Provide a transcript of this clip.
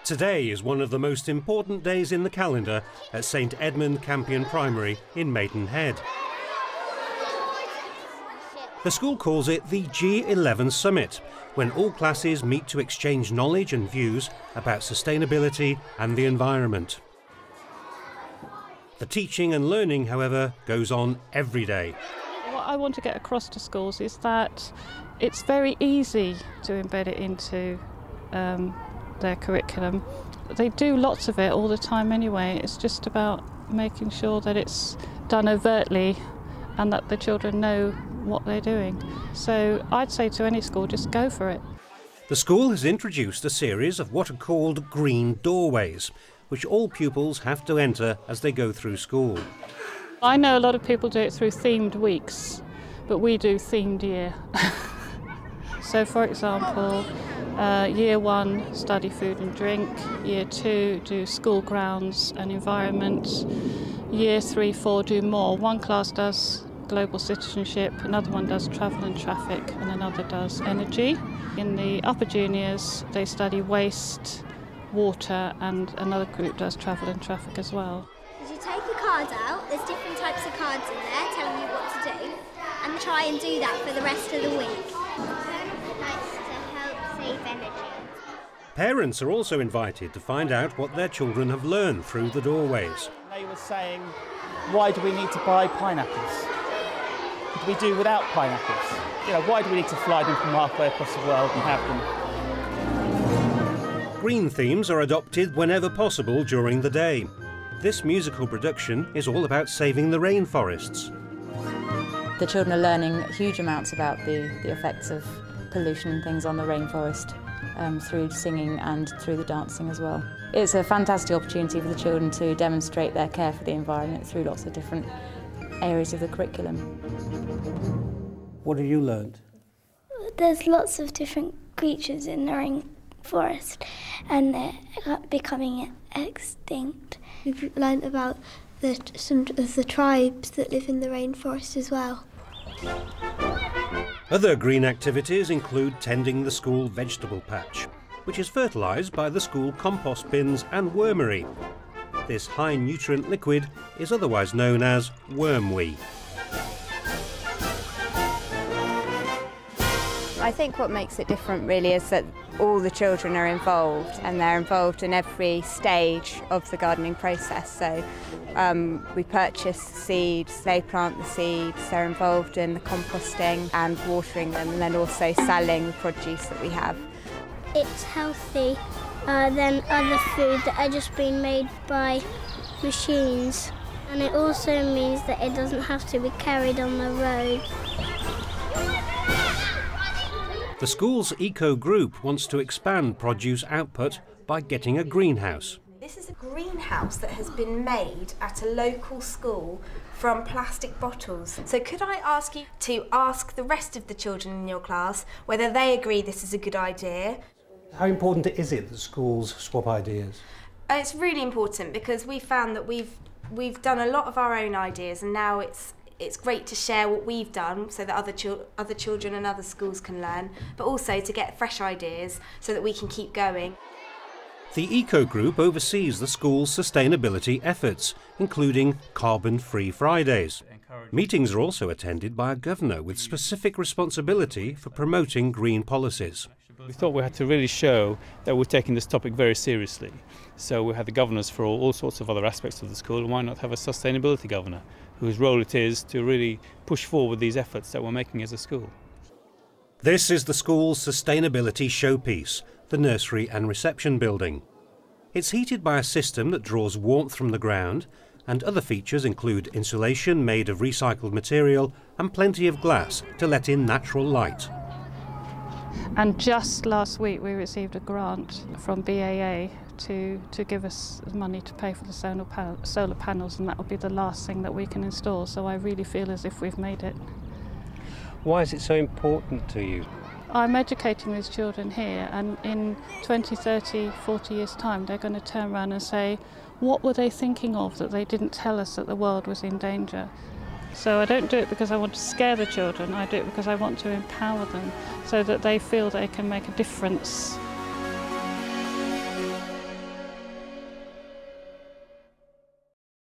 Today is one of the most important days in the calendar at St Edmund Campion Primary in Maidenhead. The school calls it the G11 Summit, when all classes meet to exchange knowledge and views about sustainability and the environment. The teaching and learning, however, goes on every day. What I want to get across to schools is that it's very easy to embed it into their curriculum. They do lots of it all the time anyway. It's just about making sure that it's done overtly and that the children know what they're doing. So I'd say to any school, just go for it. The school has introduced a series of what are called green doorways, which all pupils have to enter as they go through school. I know a lot of people do it through themed weeks, but we do themed year. So for example, Year 1 study food and drink, Year 2 do school grounds and environment, Year 3, 4 do more. One class does global citizenship, another one does travel and traffic, and another does energy. In the upper juniors they study waste, water, and another group does travel and traffic as well. As you take the cards out, there's different types of cards in there telling you what to do, and try and do that for the rest of the week. Parents are also invited to find out what their children have learned through the doorways. They were saying, why do we need to buy pineapples? Could we do without pineapples? You know, why do we need to fly them from halfway across the world and have them? Green themes are adopted whenever possible during the day. This musical production is all about saving the rainforests. The children are learning huge amounts about the effects of pollution and things on the rainforest through singing and through the dancing as well. It's a fantastic opportunity for the children to demonstrate their care for the environment through lots of different areas of the curriculum. What have you learned? There's lots of different creatures in the rainforest and they're becoming extinct. We've learned about some of the tribes that live in the rainforest as well. Other green activities include tending the school vegetable patch, which is fertilised by the school compost bins and wormery. This high nutrient liquid is otherwise known as wormwee. I think what makes it different really is that all the children are involved and they're involved in every stage of the gardening process. So we purchase the seeds, they plant the seeds, they're involved in the composting and watering them, and then also selling the produce that we have. It's healthy than other food that are just being made by machines, and it also means that it doesn't have to be carried on the road. The school's eco group wants to expand produce output by getting a greenhouse. This is a greenhouse that has been made at a local school from plastic bottles. So could I ask you to ask the rest of the children in your class whether they agree this is a good idea? How important is it that schools swap ideas? It's really important because we found that we've done a lot of our own ideas, and now it's great to share what we've done so that other children and other schools can learn, but also to get fresh ideas so that we can keep going. The Eco Group oversees the school's sustainability efforts, including carbon-free Fridays. Meetings are also attended by a governor with specific responsibility for promoting green policies. We thought we had to really show that we're taking this topic very seriously. So we had the governors for all sorts of other aspects of the school, and why not have a sustainability governor whose role it is to really push forward these efforts that we're making as a school. This is the school's sustainability showpiece, the nursery and reception building. It's heated by a system that draws warmth from the ground, and other features include insulation made of recycled material and plenty of glass to let in natural light. And just last week we received a grant from BAA to give us money to pay for the solar panels, and that will be the last thing that we can install, so I really feel as if we've made it. Why is it so important to you? I'm educating these children here, and in 20, 30, 40 years' time they're going to turn around and say, what were they thinking of that they didn't tell us that the world was in danger? So I don't do it because I want to scare the children, I do it because I want to empower them so that they feel they can make a difference